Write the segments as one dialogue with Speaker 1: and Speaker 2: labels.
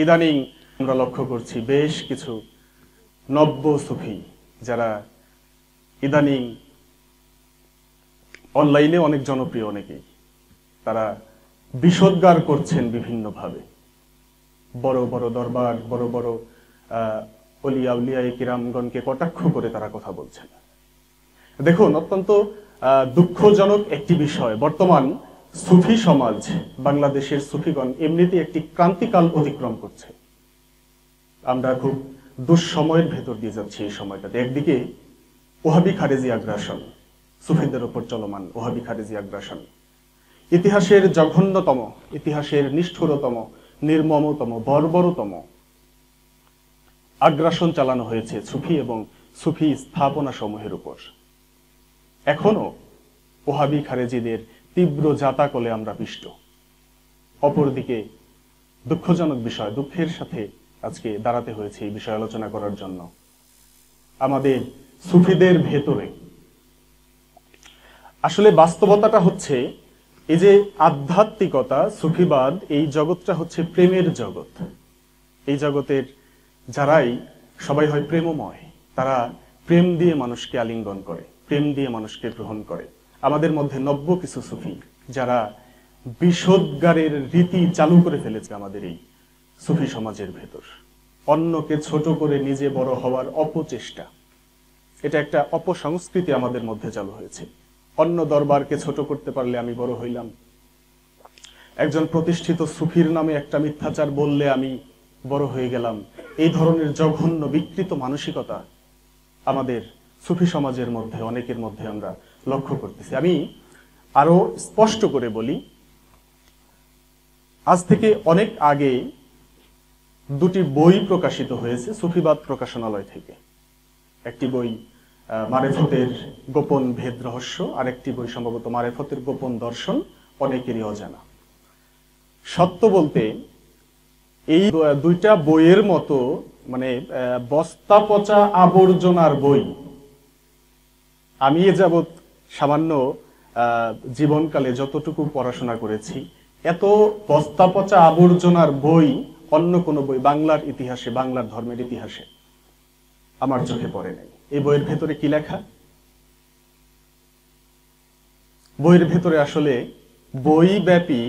Speaker 1: ইদানিং আমরা লক্ষ্য করছি বেশ কিছু নব্য সুফি যারা ইদানিং অনলাইনে অনেক জনপ্রিয়, অনেকেই তারা বিষোদ্গার করছেন বিভিন্নভাবে। বড় বড় দরবার, বড় বড় অলিয়া উলিয়ায়ে কিরামগণকে কটাক্ষ করে তারা কথা বলছেন। দেখুন, অত্যন্ত দুঃখজনক একটি বিষয়, বর্তমান সুফি সমাজ, বাংলাদেশের সুফিগণ এমনিতেই একটি ক্রান্তিকাল অতিক্রম করছে। আমরা খুব দুঃসময়ের ভেতর দিয়ে যাচ্ছি এই সময়টাতে। একদিকে ওহাবি খারেজি আগ্রাসন, সুফিদের উপর চলমান ওহাবি খারেজি আগ্রাসন, ইতিহাসের জঘন্যতম, ইতিহাসের নিষ্ঠুরতম, নির্মমতম, বর্বরতম আগ্রাসন চালানো হয়েছে সুফি এবং সুফি স্থাপনা সমূহের উপর। এখনো ওহাবি খারেজিদের তীব্র জাতাকলে আমরা পিষ্ট। অপরদিকে দুঃখজনক বিষয়, দুঃখের সাথে আজকে দাঁড়াতে হয়েছে এই বিষয় আলোচনা করার জন্য। আমাদের সুফিদের ভেতরে আসলে বাস্তবতাটা হচ্ছে এই যে আধ্যাত্মিকতা, সুফিবাদ, এই জগৎটা হচ্ছে প্রেমের জগৎ। এই জগতের যারাই সবাই হয় প্রেমময়, তারা প্রেম দিয়ে মানুষকে আলিঙ্গন করে, প্রেম দিয়ে মানুষকে গ্রহণ করে। আমাদের মধ্যে নব্য কিছু সুফি যারা বিষোদ্গারের রীতি চালু করে ফেলেছে আমাদের এই সুফি সমাজের ভেতর। অন্যকে ছোট করে নিজে বড় হওয়ার অপচেষ্টা, এটা একটা অপসংস্কৃতি আমাদের মধ্যে চালু হয়েছে। অন্য দরবারকে ছোট করতে পারলে আমি বড় হইলাম, একজন প্রতিষ্ঠিত সুফির নামে একটা মিথ্যাচার বললে আমি বড় হয়ে গেলাম। এই ধরনের জঘন্য বিকৃত মানসিকতা আমাদের সুফি সমাজের মধ্যে অনেকের মধ্যে আমরা লক্ষ্য করতেছি। আমি আরো স্পষ্ট করে বলি, আজ থেকে অনেক আগে দুটি বই প্রকাশিত হয়েছে সুফিবাদ প্রকাশনালয় থেকে। একটি বই মারেফতের গোপন ভেদ রহস্য, আর একটি বই সম্ভবত মারেফতের গোপন দর্শন, অনেকেরই অজানা। সত্য বলতে এই দুইটা বইয়ের মতো মানে বস্তা পচা আবর্জনার বই আমি এ যাবৎ সামান্য জীবনকালে যতটুকু পড়াশোনা করেছি, এত বস্তা পচা আবর্জনার বই অন্য কোনো বই বাংলার ইতিহাসে, বাংলার ধর্মের ইতিহাসে আমার চোখে পড়ে নাই। এই বইয়ের ভেতরে কি লেখা? বইয়ের ভেতরে আসলে বই ব্যাপী,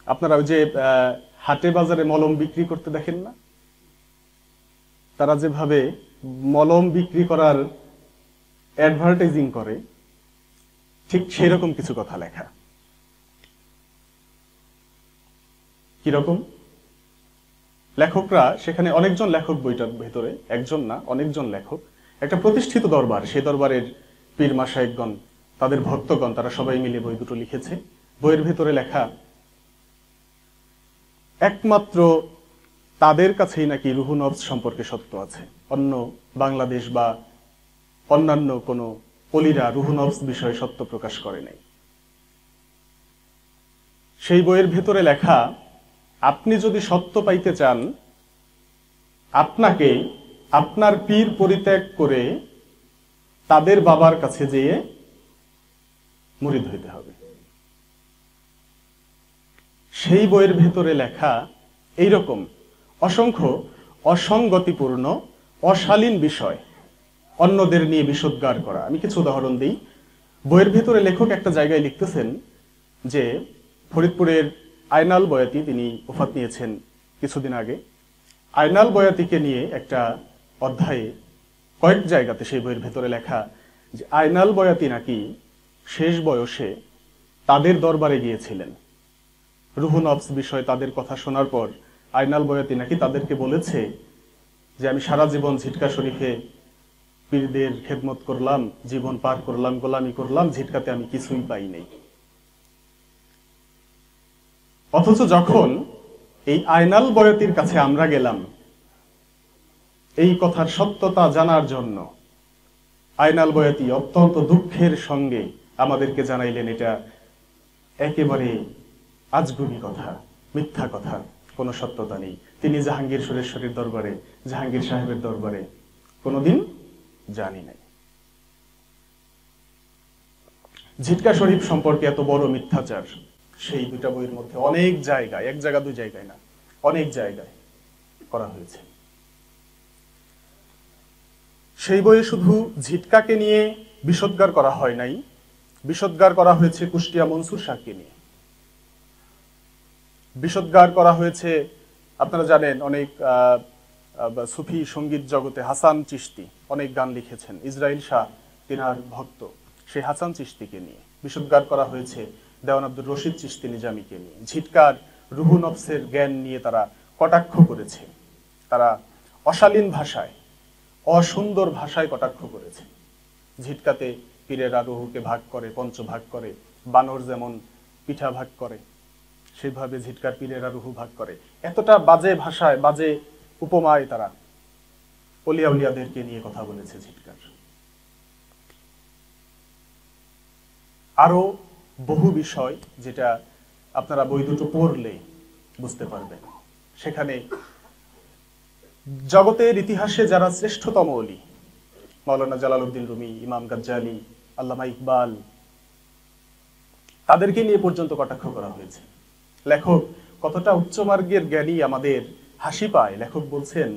Speaker 1: আপনারা ওই যে হাটে বাজারে মলম বিক্রি করতে দেখেন না, তারা যেভাবে মলম বিক্রি করার অ্যাডভার্টাইজিং করে, ঠিক সেরকম কিছু কথা লেখা। কিরকম? লেখকরা সেখানে, অনেকজন লেখক বইটার ভেতরে, একজন না অনেকজন লেখক, একটা প্রতিষ্ঠিত দরবার, সেই দরবারের পীর মাশায়েখগণ, তাদের ভক্তগণ, তারা সবাই মিলে বই দুটো লিখেছে। বইয়ের ভেতরে লেখা একমাত্র তাদের কাছেই নাকি রুহু নফস সম্পর্কে সত্য আছে। অন্য বাংলাদেশ বা অন্যান্য কোনো অলিরা রুহু নফস বিষয়ে সত্য প্রকাশ করে নাই। সেই বইয়ের ভেতরে লেখা, আপনি যদি সত্য পাইতে চান, আপনাকে আপনার পীর পরিত্যাগ করে তাদের বাবার কাছে যেয়ে মুরিদ হইতে হবে। সেই বইয়ের ভেতরে লেখা এইরকম অসংখ্য অসঙ্গতিপূর্ণ, অশালীন বিষয়, অন্যদের নিয়ে বিষোদ্গার করা। আমি কিছু উদাহরণ দিই। বইয়ের ভেতরে লেখক একটা জায়গায় লিখতেছেন যে ফরিদপুরের আয়নাল বয়াতি, তিনি ওফাত নিয়েছেন কিছুদিন আগে। আয়নাল বয়াতিকে নিয়ে একটা অধ্যায়ে কয়েক জায়গাতে সেই বইয়ের ভেতরে লেখা যে আয়নাল বয়াতি নাকি শেষ বয়সে তাদের দরবারে গিয়েছিলেন। রুহু নফস বিষয়ে তাদের কথা শোনার পর আয়নাল বয়াতি নাকি তাদেরকে বলেছে যে আমি সারা জীবন ঝিটকা শরীফে পীরদের খেদমত করলাম, জীবন পার করলাম, গোলামি করলাম, ঝিটকাতে আমি কিছুই পাই নাই। অথচ যখন এই আয়নাল বয়াতির কাছে আমরা গেলাম এই কথার সত্যতা জানার জন্য, আয়নাল বয়াতি অত্যন্ত দুঃখের সঙ্গে আমাদেরকে জানাইলেন এটা একেবারে আজগুবি কথা, মিথ্যা কথা, কোনো সত্যতা নেই। তিনি জাহাঙ্গীর সুরেশ্বরীর দরবারে, জাহাঙ্গীর সাহেবের দরবারে কোনোদিন জানি নাই। ঝিটকা শরীফ সম্পর্কে এত বড় মিথ্যাচার সেই দুটা বইয়ের মধ্যে অনেক জায়গায়, এক জায়গা দুই জায়গায় না, অনেক জায়গায় করা হয়েছে। সেই বইয়ে শুধু ঝিটকাকে নিয়ে বিষোদ্গার করা হয় নাই, বিষোদ্গার করা হয়েছে কুষ্টিয়া মনসুর শাহকে নিয়ে, বিষোদ্গার করা হয়েছে, আপনারা জানেন অনেক সুফি সঙ্গীত জগতে হাসান চিশতি অনেক গান লিখেছেন, ইসরাইল শাহ তিনার ভক্ত, সেই হাসান চিশতিকে নিয়ে বিষোদ্গার করা হয়েছে, দেওয়ান আব্দুর রশিদ চিশতি নিজামীকে নিয়ে। ঝিটকার রুহু নফসের জ্ঞান নিয়ে তারা কটাক্ষ করেছে, তারা অশালীন ভাষায়, অসুন্দর ভাষায় কটাক্ষ করেছে। ঝিটকাতে পীরেরা রুহুকে ভাগ করে, পঞ্চভাগ করে, বানর যেমন পিঠা ভাগ করে সেভাবে ঝিটকার পীরেরা রুহু ভাগ করে। এতটা বাজে ভাষায়, বাজে উপমায় তারা অলিয়া উলিয়াদেরকে নিয়ে কথা বলেছে ঝিটকার। আরো বহু বিষয় যেটা আপনারা বই দুটো পড়লে বুঝতে পারবেন। সেখানে জগতের ইতিহাসে যারা শ্রেষ্ঠতম অলি, মাওলানা জালালউদ্দিন রুমি, ইমাম গাজ্জালি, আল্লামা ইকবাল, তাদেরকে নিয়ে পর্যন্ত কটাক্ষ করা হয়েছে। লেখক কতটা উচ্চমার্গের জ্ঞানী আমাদের হাসি পায়। লেখক বলছেন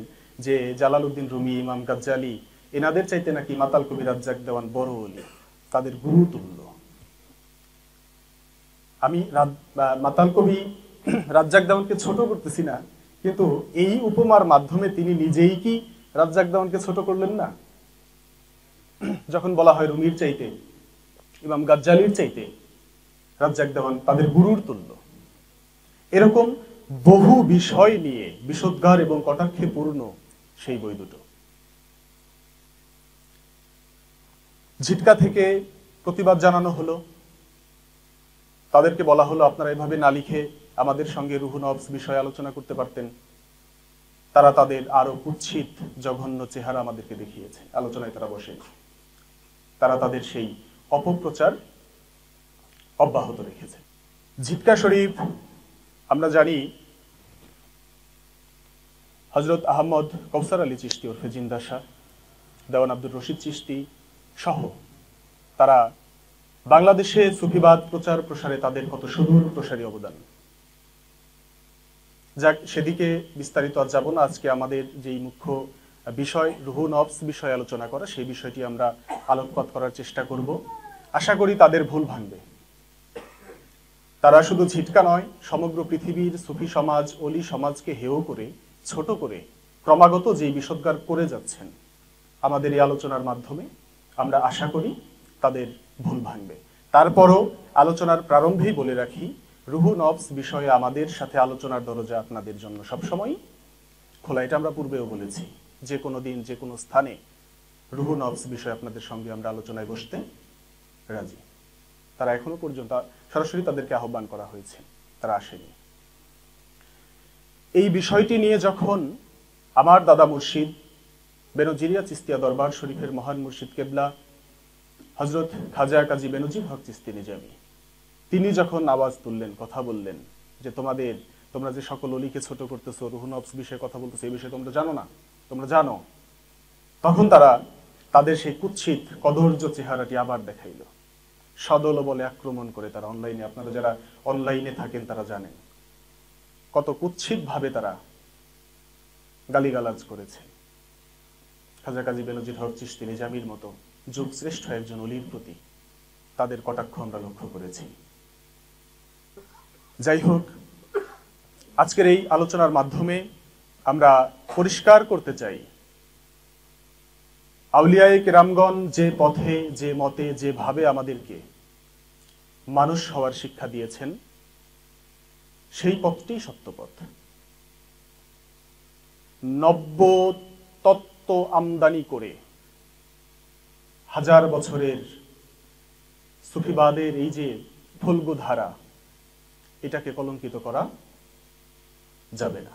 Speaker 1: যে জালালউদ্দিন রুমি, ইমাম গাজ্জালি এনাদের চাইতে নাকি মাতাল কবি রাজ্জাক দেওয়ান বড় অলি, তাদের গুরু তুল্য। আমি মাতাল কবি রাজ্জাক দেওয়ানকে ছোট করতেছি না, কিন্তু এই উপমার মাধ্যমে তিনি নিজেই কি রাজ্জাক দেওয়ানকে ছোট করলেন না? যখন বলা হয় রুমির চাইতে, ইমাম গাজ্জালির চাইতে রাজ্জাক দেওয়ান তাদের গুরুর তুল্য। এরকম বহু বিষয় নিয়ে বিষোদ্গার এবং কটাক্ষে পূর্ণ সেই বই দুটো। ঝিটকা থেকে প্রতিবাদ জানানো হলো, তাদেরকে বলা হলো আপনারা এভাবে না লিখে আমাদের সঙ্গে রুহু নফস বিষয়ে আলোচনা করতে পারতেন। তারা তাদের আরো কুৎসিত জঘন্য চেহারা আমাদেরকে দেখিয়েছে, আলোচনায় তারা বসে তারা তাদের সেই অপপ্রচার অব্যাহত রেখেছে। ঝিটকা শরীফ আমরা জানি হযরত আহমদ কৌসার আলী চিশতি ওরফে জিন্দা শাহ, দেওয়ান আব্দুর রশিদ চিশতি সহ তারা বাংলাদেশে সুফিবাদ প্রচার প্রসারে তাদের কত সুদূর প্রসারী অবদান। যাক, সেদিকে বিস্তারিত আজ যাব না। আজকে আমাদের যেই মুখ্য বিষয় রুহু নফস বিষয়ে আলোচনা করা, সেই বিষয়টি আমরা আলোকপাত করার চেষ্টা করব। আশা করি তাদের ভুল ভাঙবে। তারা শুধু ঝিটকা নয়, সমগ্র পৃথিবীর সুফি সমাজ, অলি সমাজকে হেয় করে, ছোট করে ক্রমাগত যেই বিষোদ্গার করে যাচ্ছেন, আমাদের এই আলোচনার মাধ্যমে আমরা আশা করি তাদের ভুল ভাঙবে। তারপরও আলোচনার প্রারম্ভেই বলে রাখি, রুহু নফস বিষয়ে আমাদের সাথে আলোচনার দরজা আপনাদের জন্য সবসময় খোলা। এটা আমরা পূর্বেও বলেছি, যে কোনো দিন যে কোনো স্থানে রুহু নফস বিষয়ে আপনাদের সঙ্গে আমরা আলোচনায় বসতে রাজি। তারা এখনো পর্যন্ত সরাসরি তাদেরকে আহ্বান করা হয়েছে, তারা আসেনি। এই বিষয়টি নিয়ে যখন আমার দাদা মুর্শিদ বেনজিরিয়া চিস্তিয়া দরবার শরীফের মহান মুর্শিদ কেবলা হযরত খাজা কাজী বেনজির হক চিস্তি নিজামী তিনি যখন আওয়াজ তুললেন, কথা বললেন যে তোমরা যে সকল অলিকে ছোট করতেছো, রুহু নফস বিষয়ে কথা বলতেছো, এই বিষয়ে তোমরা জানো না, তোমরা জানো, তখন তারা তাদের সেই কুৎসিত কদর্য চেহারাটি আবার দেখাইল। সদল বলে আক্রমণ করে তারা অনলাইনে, আপনারা যারা অনলাইনে থাকেন তারা জানেন কত কুৎসিত ভাবে তারা গালিগালাজ করেছে খাজা কাজী বেনজির হক চিশতি নিজামীর মতো যুগ শ্রেষ্ঠ একজন অলির প্রতি। তাদের কটাক্ষ আমরা লক্ষ্য করেছি। যাই হোক, আজকের এই আলোচনার মাধ্যমে আমরা পরিষ্কার করতে চাই, আউলিয়ায়ে কেরামগণ যে পথে, যে মতে, যেভাবে আমাদেরকে মানুষ হওয়ার শিক্ষা দিয়েছেন, সেই পথটি সত্য পথ। নব্য তত্ত্ব আমদানি করে হাজার বছরের সুফিবাদের এই যে ফল্গু ধারা, এটাকে কলঙ্কিত করা যাবে না।